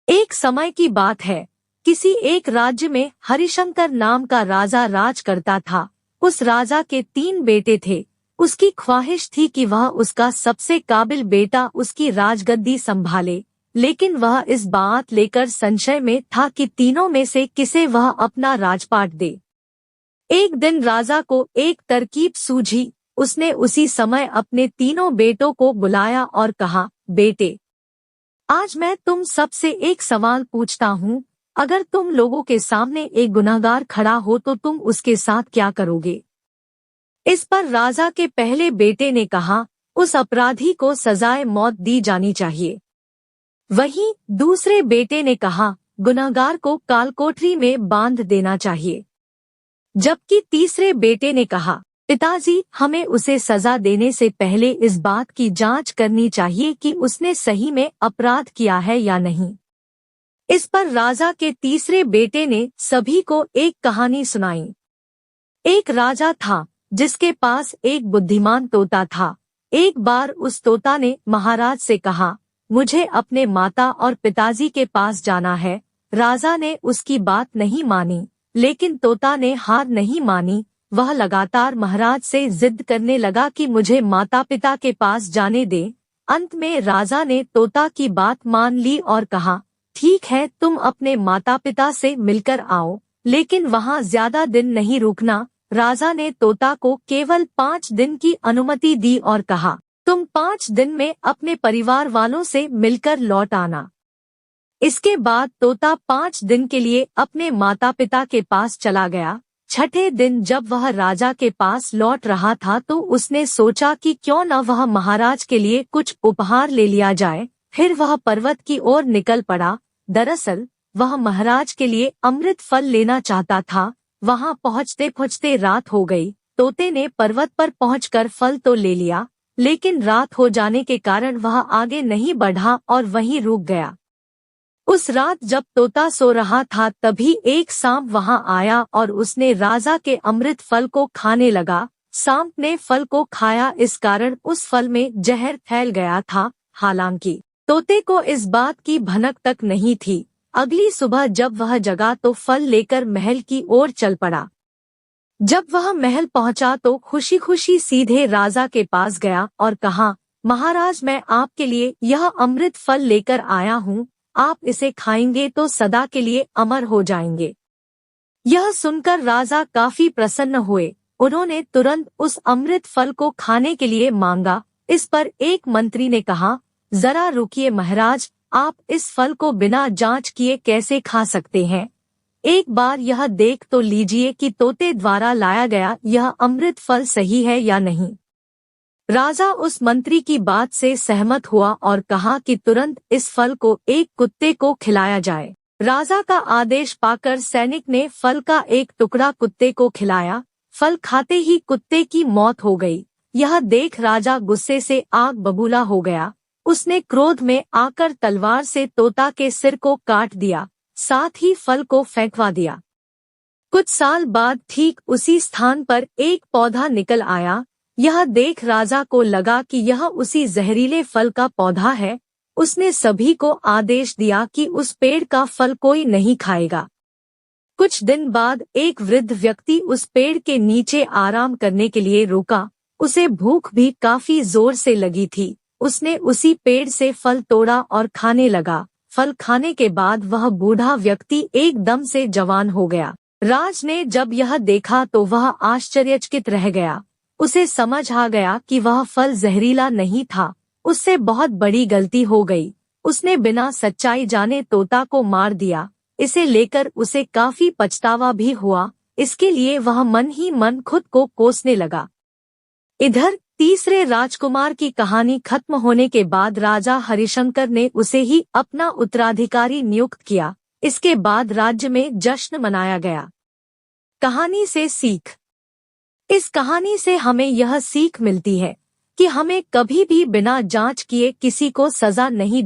एक समय की बात है, किसी एक राज्य में हरिशंकर नाम का राजा राज करता था। उस राजा के 3 बेटे थे। उसकी ख्वाहिश थी कि वह उसका सबसे काबिल बेटा उसकी राजगद्दी संभाले, लेकिन वह इस बात लेकर संशय में था कि तीनों में से किसे वह अपना राजपाट दे। एक दिन राजा को एक तरकीब सूझी। उसने उसी समय अपने तीनों बेटों को बुलाया और कहा, बेटे, आज मैं तुम सबसे एक सवाल पूछता हूँ। अगर तुम लोगों के सामने एक गुनहगार खड़ा हो तो तुम उसके साथ क्या करोगे? इस पर राजा के पहले बेटे ने कहा, उस अपराधी को सजाए मौत दी जानी चाहिए। वहीं दूसरे बेटे ने कहा, गुनहगार को कालकोठरी में बांध देना चाहिए। जबकि तीसरे बेटे ने कहा, पिताजी, हमें उसे सजा देने से पहले इस बात की जांच करनी चाहिए कि उसने सही में अपराध किया है या नहीं। इस पर राजा के तीसरे बेटे ने सभी को एक कहानी सुनाई। एक राजा था जिसके पास एक बुद्धिमान तोता था। एक बार उस तोता ने महाराज से कहा, मुझे अपने माता और पिताजी के पास जाना है। राजा ने उसकी बात नहीं मानी, लेकिन तोता ने हार नहीं मानी। वह लगातार महाराज से जिद करने लगा कि मुझे माता पिता के पास जाने दे। अंत में राजा ने तोता की बात मान ली और कहा, ठीक है, तुम अपने माता पिता से मिलकर आओ, लेकिन वहाँ ज्यादा दिन नहीं रुकना। राजा ने तोता को केवल 5 दिन की अनुमति दी और कहा, तुम 5 दिन में अपने परिवार वालों से मिलकर लौट आना। इसके बाद तोता 5 दिन के लिए अपने माता पिता के पास चला गया। छठे दिन जब वह राजा के पास लौट रहा था तो उसने सोचा कि क्यों न वह महाराज के लिए कुछ उपहार ले लिया जाए। फिर वह पर्वत की ओर निकल पड़ा। दरअसल वह महाराज के लिए अमृत फल लेना चाहता था। वहां पहुंचते पहुंचते रात हो गई। तोते ने पर्वत पर पहुंचकर फल तो ले लिया, लेकिन रात हो जाने के कारण वह आगे नहीं बढ़ा और वहीं रुक गया। उस रात जब तोता सो रहा था तभी एक सांप वहां आया और उसने राजा के अमृत फल को खाने लगा। सांप ने फल को खाया, इस कारण उस फल में जहर फैल गया था। हालांकि तोते को इस बात की भनक तक नहीं थी। अगली सुबह जब वह जगा तो फल लेकर महल की ओर चल पड़ा। जब वह महल पहुंचा तो खुशी खुशी सीधे राजा के पास गया और कहा, महाराज, मैं आपके लिए यह अमृत फल लेकर आया हूँ। आप इसे खाएंगे तो सदा के लिए अमर हो जाएंगे। यह सुनकर राजा काफी प्रसन्न हुए। उन्होंने तुरंत उस अमृत फल को खाने के लिए मांगा। इस पर एक मंत्री ने कहा, जरा रुकिए महाराज, आप इस फल को बिना जांच किए कैसे खा सकते हैं? एक बार यह देख तो लीजिए कि तोते द्वारा लाया गया यह अमृत फल सही है या नहीं। राजा उस मंत्री की बात से सहमत हुआ और कहा कि तुरंत इस फल को एक कुत्ते को खिलाया जाए। राजा का आदेश पाकर सैनिक ने फल का एक टुकड़ा कुत्ते को खिलाया। फल खाते ही कुत्ते की मौत हो गई। यह देख राजा गुस्से से आग बबूला हो गया। उसने क्रोध में आकर तलवार से तोता के सिर को काट दिया, साथ ही फल को फेंकवा दिया। कुछ साल बाद ठीक उसी स्थान पर एक पौधा निकल आया। यह देख राजा को लगा कि यह उसी जहरीले फल का पौधा है। उसने सभी को आदेश दिया कि उस पेड़ का फल कोई नहीं खाएगा। कुछ दिन बाद एक वृद्ध व्यक्ति उस पेड़ के नीचे आराम करने के लिए रुका। उसे भूख भी काफी जोर से लगी थी। उसने उसी पेड़ से फल तोड़ा और खाने लगा। फल खाने के बाद वह बूढ़ा व्यक्ति एकदम से जवान हो गया। राज ने जब यह देखा तो वह आश्चर्यचकित रह गया। उसे समझ आ गया कि वह फल जहरीला नहीं था। उससे बहुत बड़ी गलती हो गई। उसने बिना सच्चाई जाने तोता को मार दिया। इसे लेकर उसे काफी पछतावा भी हुआ। इसके लिए वह मन ही मन खुद को कोसने लगा। इधर तीसरे राजकुमार की कहानी खत्म होने के बाद राजा हरिशंकर ने उसे ही अपना उत्तराधिकारी नियुक्त किया। इसके बाद राज्य में जश्न मनाया गया। कहानी से सीख। इस कहानी से हमें यह सीख मिलती है कि हमें कभी भी बिना जांच किए किसी को सजा नहीं